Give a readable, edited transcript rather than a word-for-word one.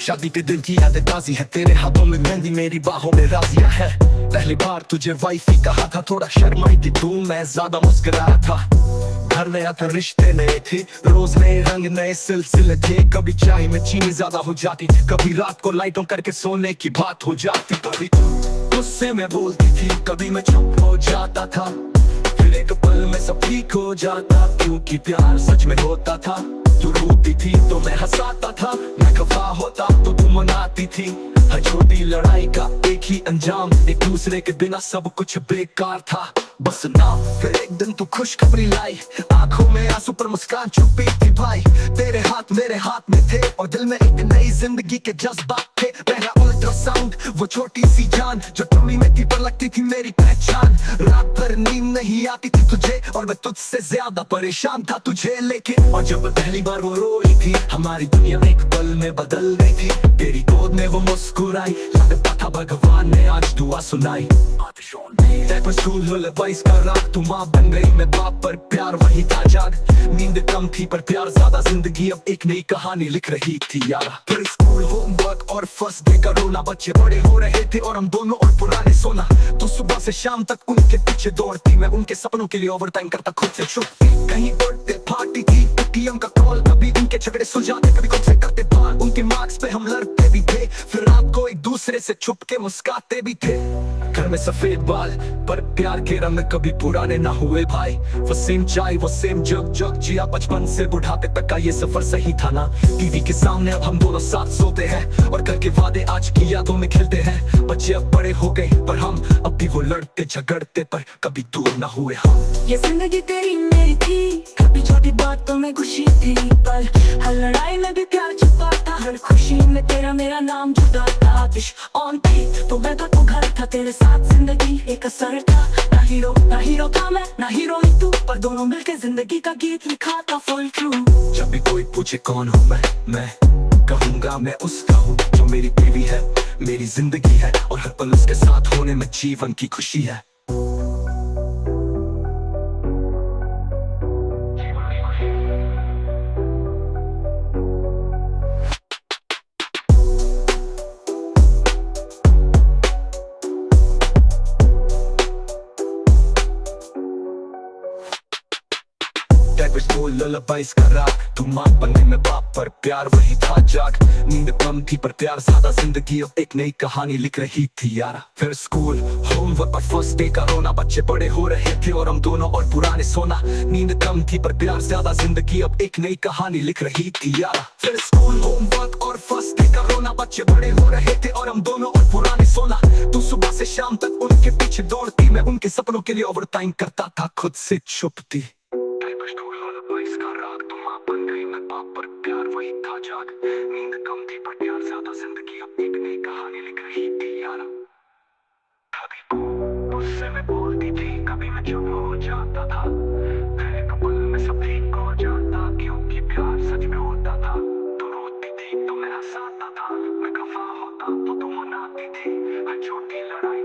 शादी के दिन की यादें ताजी है, तेरे हाथों में मेहंदी मेरी बाहों में राजिया है। पहली बार तुझे वाइफी कहा था, थोड़ा शर्माई थी तू, मैं ज्यादा मुस्कुराया था। घर नया था, रिश्ते नए थे, रोज नए रंग नए सिलसिले थे। कभी चाय में चीनी ज्यादा हो जाती, कभी रात को लाइटों करके सोने की बात हो जाती। कभी गुस्से में बोलती थी, कभी मैं चुप हो जाता था, फिर एक पल में सब ठीक हो जाता। क्योंकि प्यार सच में होता था, तू रोती थी तो मैं हंसाता था, मैं खफा होता तो तू मनाती थी। हर छोटी लड़ाई का एक ही अंजाम, एक दूसरे के बिना सब कुछ बेकार था। बस ना फिर एक दिन तू खुशखबरी लाई, आंखों में आंसू पर मुस्कान छुपी थी भाई। तेरे हाथ मेरे हाथ में थे और दिल में एक नई जिंदगी के जज्बात थे। पहला अल्ट्रासाउंड, वो छोटी सी जान जो टूनी में थी पर लगती थी मेरी पहचान। रात भर नींद नहीं आती थी तुझे और मैं तुझसे ज्यादा परेशान था तुझे लेके। और जब पहली बार वो रोई थी, हमारी दुनिया एक पल में बदल गई थी। तेरी गोद में वो मुस्कुराई, लगता था भगवान ने आज दुआ सुनाई। का राग तू माँ बन गई, मैं बाप पर प्यार वही था जाग। नींद कम थी पर प्यार ज्यादा, जिंदगी अब एक नई कहानी लिख रही थी यारा। फिर स्कूल, होमवर्क और फर्स्ट डे का रोना, बच्चे बड़े हो रहे थे और हम दोनों और पुराने सोना। तो सुबह से शाम तक उनके पीछे दौड़ती, मैं उनके सपनों के लिए ओवर टाइम करता, खुद से छुपती। कहीं बर्थडे पार्टी थी, पीएम का कॉल, कभी उनके झगड़े सुलझाते, कभी खुद से करते पार। उनके मार्क्स पे हम लड़ते भी थे, फिर रात को एक दूसरे से छुप के मुस्कुराते भी थे। घर में सफेद बाल पर प्यार के रंग कभी पुराने ना हुए भाई। वो सेम चाय, वो सेम जग जग जिया, बचपन से बुढ़ापे तक का ये सफर सही था ना। टीवी के सामने अब हम दोनों साथ सोते हैं और कल के वादे आज की यादों में खेलते हैं। बच्चे अब बड़े हो गए पर हम अब भी वो लड़ते झगड़ते पर कभी दूर ना हुए हम। ये जिंदगी तेरी मेरी थी, कभी छोटी बातों में खुशी थी, पर हर लड़ाई में भी प्यार छुपा था। हर खुशी में तेरा मेरा नाम जुड़ा था। आतिश ऑन थी तो मैं तो घर था, तेरे साथ जिंदगी एक असर था। ना हीरो था मैं, ना हीरोइन तू, पर दोनों मिलके जिंदगी का गीत लिखा था फुल ट्रू। जब भी कोई पूछे कौन हूँ मैं कहूँगा मैं उसका हूँ जो मेरी बीवी है, मेरी जिंदगी है और हर पल उसके साथ होने में जीवन की खुशी है। लुllabies का राग, तू माँ बनने में बाप पर प्यार वही था जाग। नींद कम थी पर प्यार ज्यादा, जिंदगी अब एक नई कहानी लिख रही थी यारा। फिर स्कूल, होमवर्क और फर्स्ट डे का रोना, बच्चे बड़े हो रहे थे और हम दोनों और पुराने सोना। नींद कम थी पर प्यार ज्यादा, जिंदगी अब एक नई कहानी लिख रही थी यारा। फिर स्कूल, होमवर्क और फर्स्ट डे का रोना, बच्चे बड़े हो रहे थे और हम दोनों और पुराने सोना। तू सुबह से शाम तक उनके पीछे दौड़ती, मैं उनके सपनों के लिए ओवर टाइम करता था, खुद से छुपती। पर प्यार वही था जाग। नींद कम थी पर प्यार ज्यादा, जिंदगी अब एक नई कहानी लिख रही थी यारा। कभी गुस्से में बोलती थी, कभी मैं चुप हो जाता था, फिर एक पल में सब ठीक हो जाता। क्योंकि प्यार सच में होता था, तू रोती थी तो मैं हंसाता था, मैं खफा होता तो तू मनाती थी। हर छोटी लड़ाई